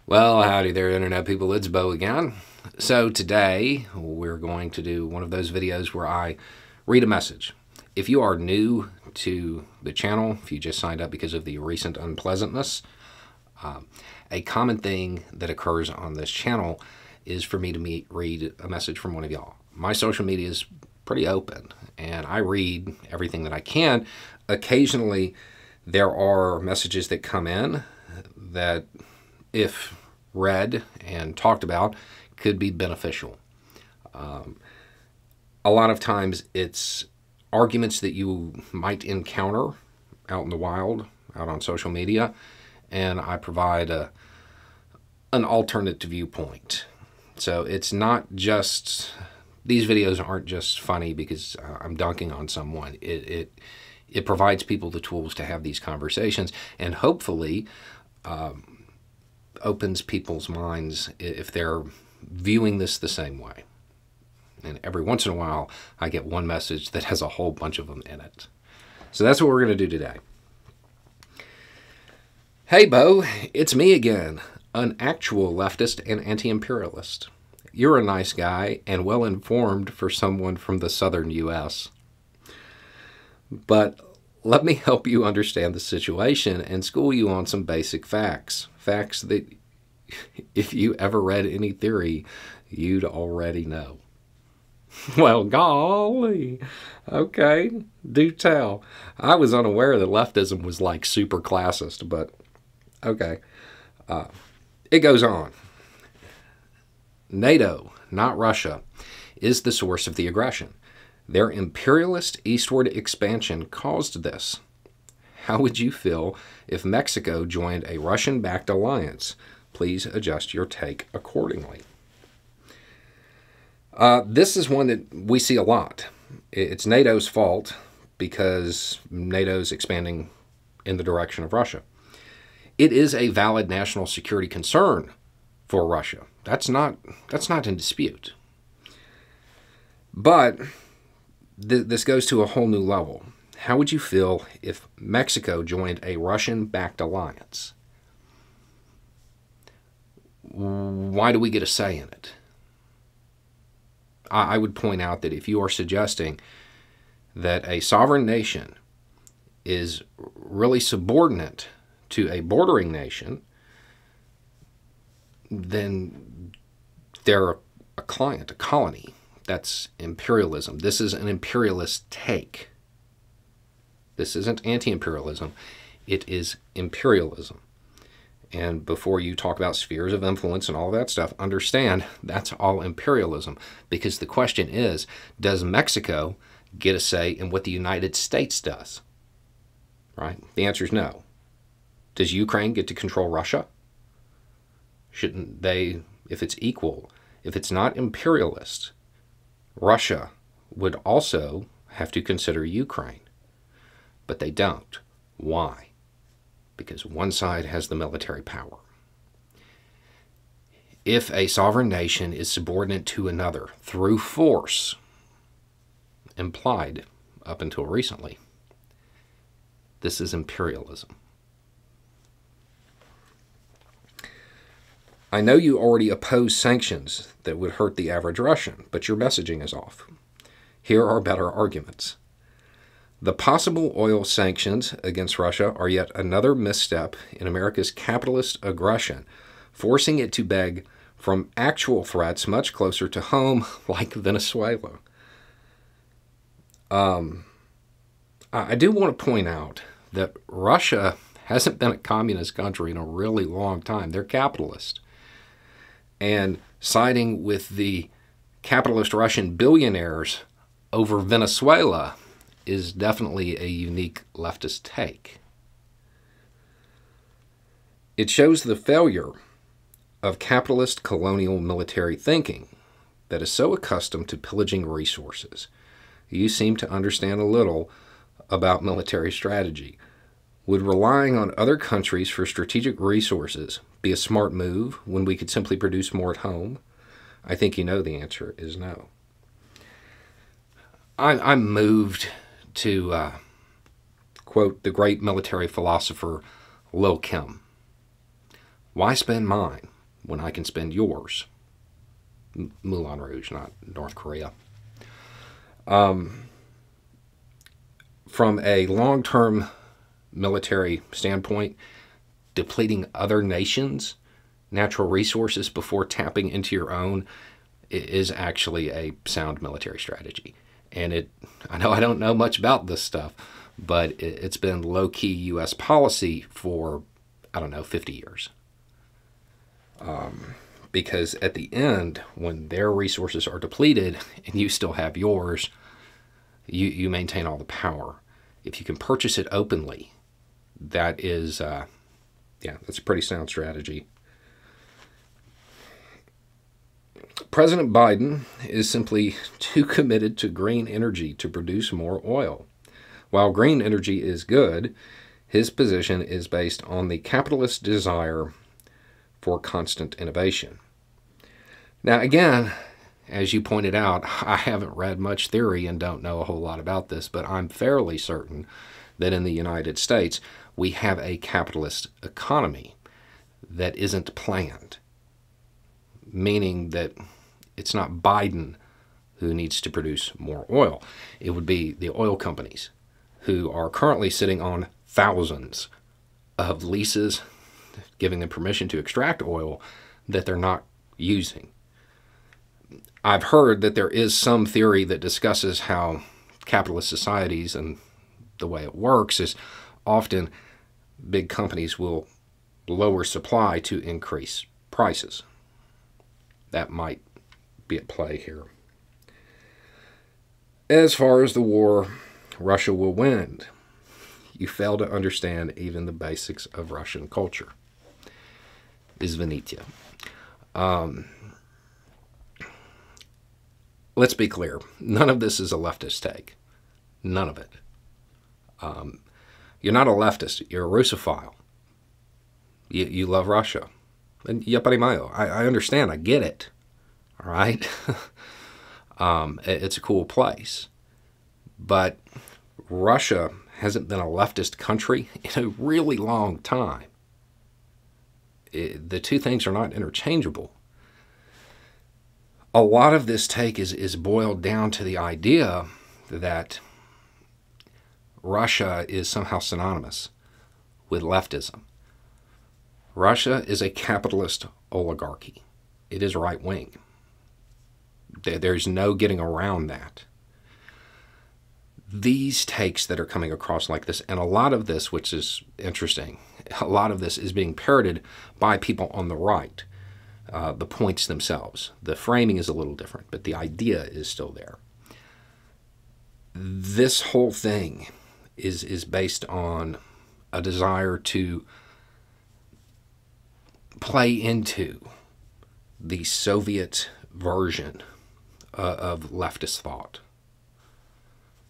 Well, howdy there, Internet people. It's Bo again. So today we're going to do one of those videos where I read a message. If you are new to the channel, if you just signed up because of the recent unpleasantness, a common thing that occurs on this channel is for me to read a message from one of y'all. My social media is pretty open, and I read everything that I can. Occasionally, there are messages that come in that, if read and talked about, could be beneficial. A lot of times it's arguments that you might encounter out in the wild, out on social media, and I provide an alternate viewpoint. So it's not just, these videos aren't just funny because I'm dunking on someone. It provides people the tools to have these conversations, and hopefully opens people's minds if they're viewing this the same way. And every once in a while, I get one message that has a whole bunch of them in it. So that's what we're going to do today. Hey, Bo, it's me again, an actual leftist and anti-imperialist. You're a nice guy and well-informed for someone from the southern U.S. But let me help you understand the situation and school you on some basic facts. Facts that, if you ever read any theory, you'd already know. Well, golly. Okay, do tell. I was unaware that leftism was like super classist, but okay. It goes on. NATO, not Russia, is the source of the aggression. Their imperialist eastward expansion caused this. How would you feel if Mexico joined a Russian-backed alliance? Please adjust your take accordingly. This is one that we see a lot. It's NATO's fault because NATO's expanding in the direction of Russia. It is a valid national security concern for Russia. That's not in dispute. But this goes to a whole new level. How would you feel if Mexico joined a Russian-backed alliance? Why do we get a say in it? I would point out that if you are suggesting that a sovereign nation is really subordinate to a bordering nation, then they're a client, a colony. That's imperialism. This is an imperialist take. This isn't anti-imperialism. It is imperialism. And before you talk about spheres of influence and all that stuff, understand that's all imperialism. Because the question is, does Mexico get a say in what the United States does? Right? The answer is no. Does Ukraine get to control Russia? Shouldn't they, if it's equal, if it's not imperialist, Russia would also have to consider Ukraine. But they don't. Why? Because one side has the military power. If a sovereign nation is subordinate to another through force, implied up until recently, this is imperialism. I know you already oppose sanctions that would hurt the average Russian, but your messaging is off. Here are better arguments. The possible oil sanctions against Russia are yet another misstep in America's capitalist aggression, forcing it to beg from actual threats much closer to home, like Venezuela. I do want to point out that Russia hasn't been a communist country in a really long time. They're capitalist. And siding with the capitalist Russian billionaires over Venezuela is definitely a unique leftist take. It shows the failure of capitalist colonial military thinking that is so accustomed to pillaging resources. You seem to understand a little about military strategy. Would relying on other countries for strategic resources be a smart move when we could simply produce more at home? I think you know the answer is no. I'm moved to quote the great military philosopher Lil Kim. Why spend mine when I can spend yours? Moulin Rouge, not North Korea. From a long-term military standpoint, depleting other nations' natural resources before tapping into your own is actually a sound military strategy. And I know I don't know much about this stuff, but it's been low-key U.S. policy for, 50 years. Because at the end, when their resources are depleted and you still have yours, you maintain all the power. If you can purchase it openly, that is, that's a pretty sound strategy. President Biden is simply too committed to green energy to produce more oil. While green energy is good, his position is based on the capitalist desire for constant innovation. Now, again, as you pointed out, I haven't read much theory and don't know a whole lot about this, but I'm fairly certain that in the United States, we have a capitalist economy that isn't planned, meaning that it's not Biden who needs to produce more oil. It would be the oil companies who are currently sitting on thousands of leases giving them permission to extract oil that they're not using. I've heard that there is some theory that discusses how capitalist societies and the way it works is often big companies will lower supply to increase prices. That might be at play here. As far as the war, Russia will win. You fail to understand even the basics of Russian culture. Izvinite. Let's be clear. None of this is a leftist take. None of it. You're not a leftist. You're a Russophile. You love Russia. And я понимаю. I understand. I get it. All right? It's a cool place. But Russia hasn't been a leftist country in a really long time. The two things are not interchangeable. A lot of this take is boiled down to the idea that Russia is somehow synonymous with leftism. Russia is a capitalist oligarchy. It is right-wing. There's no getting around that. These takes that are coming across like this, and a lot of this, which is interesting, a lot of this is being parroted by people on the right. The points themselves. The framing is a little different, but the idea is still there. This whole thing is based on a desire to play into the Soviet version of leftist thought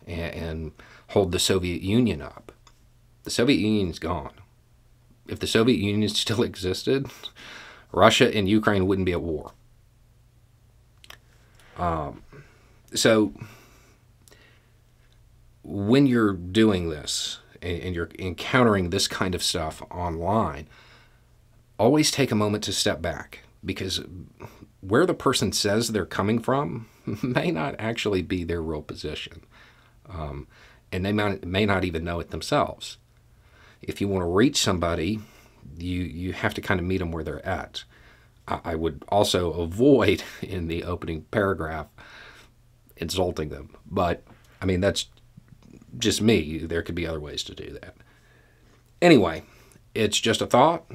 and hold the Soviet Union up. The Soviet Union's gone. If the Soviet Union still existed, Russia and Ukraine wouldn't be at war. So when you're doing this and you're encountering this kind of stuff online, always take a moment to step back, because where the person says they're coming from may not actually be their real position. And they may not even know it themselves. If you want to reach somebody, you have to kind of meet them where they're at. I would also avoid, in the opening paragraph, insulting them. But, I mean, that's just me. There could be other ways to do that. Anyway, it's just a thought.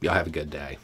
Y'all have a good day.